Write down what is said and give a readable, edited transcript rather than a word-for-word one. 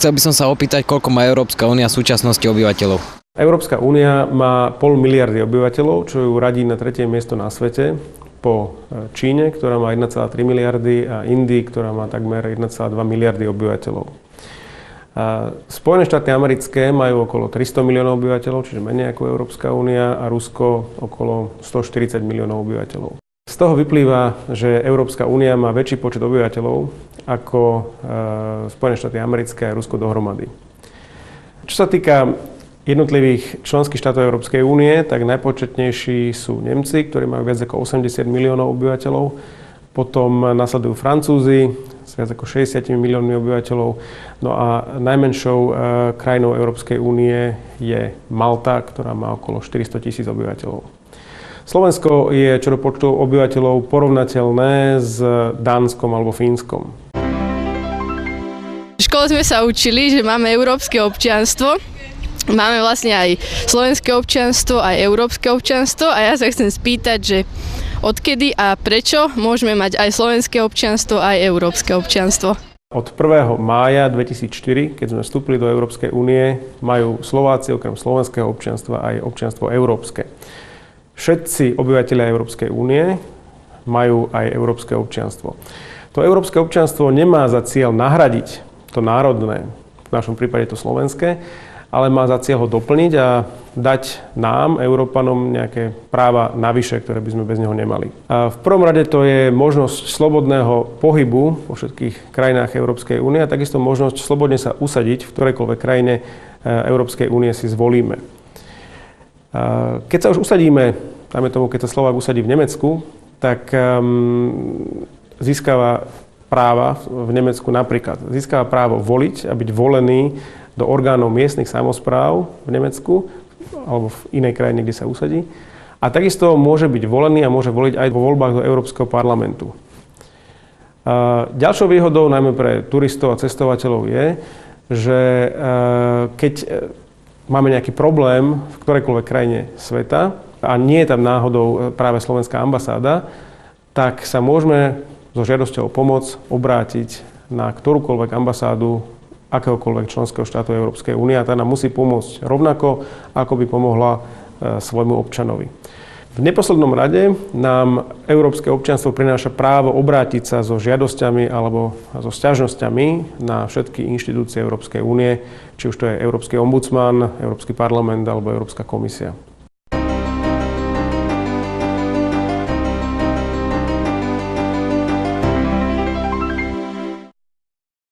Chcel by som sa opýtať, koľko má Európska únia v súčasnosti obyvateľov. Európska únia má 0,5 miliardy obyvateľov, čo ju radí na 3. miesto na svete po Číne, ktorá má 1,3 miliardy a Indii, ktorá má takmer 1,2 miliardy obyvateľov. Spojené štáty americké majú okolo 300 miliónov obyvateľov, čiže menej ako Európska únia, a Rusko okolo 140 miliónov obyvateľov. Z toho vyplýva, že Európska únia má väčší počet obyvateľov ako Spojené štáty americké a Rusko dohromady. Čo sa týka jednotlivých členských štátov Európskej únie, tak najpočetnejší sú Nemci, ktorí majú viac ako 80 miliónov obyvateľov. Potom nasledujú Francúzi s viac ako 60 miliónmi obyvateľov. No a najmenšou krajinou Európskej únie je Malta, ktorá má okolo 400 000 obyvateľov. Slovensko je čo do počtu obyvateľov porovnateľné s Dánskom alebo Fínskom. V škole sme sa učili, že máme európske občianstvo. Máme vlastne aj slovenské občianstvo, aj európske občianstvo a ja sa chcem spýtať, že odkedy a prečo môžeme mať aj slovenské občianstvo, aj európske občianstvo? Od 1. mája 2004, keď sme vstúpili do Európskej únie, majú Slováci okrem slovenského občianstva aj občianstvo európske. Všetci obyvatelia Európskej únie majú aj európske občianstvo. To európske občianstvo nemá za cieľ nahradiť to národné, v našom prípade to slovenské, ale má za cieľ ho doplniť a dať nám, Európanom, nejaké práva navyše, ktoré by sme bez neho nemali. A v prvom rade to je možnosť slobodného pohybu vo všetkých krajinách Európskej únie a takisto možnosť slobodne sa usadiť v ktorejkoľvek krajine Európskej únie si zvolíme. Keď sa už usadíme, dajme tomu, keď sa Slovák usadí v Nemecku, tak získava práva v Nemecku napríklad. Získava právo voliť a byť volený do orgánov miestnych samospráv v Nemecku alebo v inej krajine, kde sa usadí. A takisto môže byť volený a môže voliť aj vo voľbách do Európskeho parlamentu. Ďalšou výhodou, najmä pre turistov a cestovateľov, je, že keď máme nejaký problém v ktorejkoľvek krajine sveta a nie je tam náhodou práve slovenská ambasáda, tak sa môžeme so žiadosťou o pomoc obrátiť na ktorúkoľvek ambasádu akéhokoľvek členského štátu Európskej únie a tá nám musí pomôcť rovnako, ako by pomohla svojmu občanovi. V neposlednom rade nám európske občianstvo prináša právo obrátiť sa so žiadosťami alebo so sťažnosťami na všetky inštitúcie Európskej únie, či už to je Európsky ombudsman, Európsky parlament alebo Európska komisia.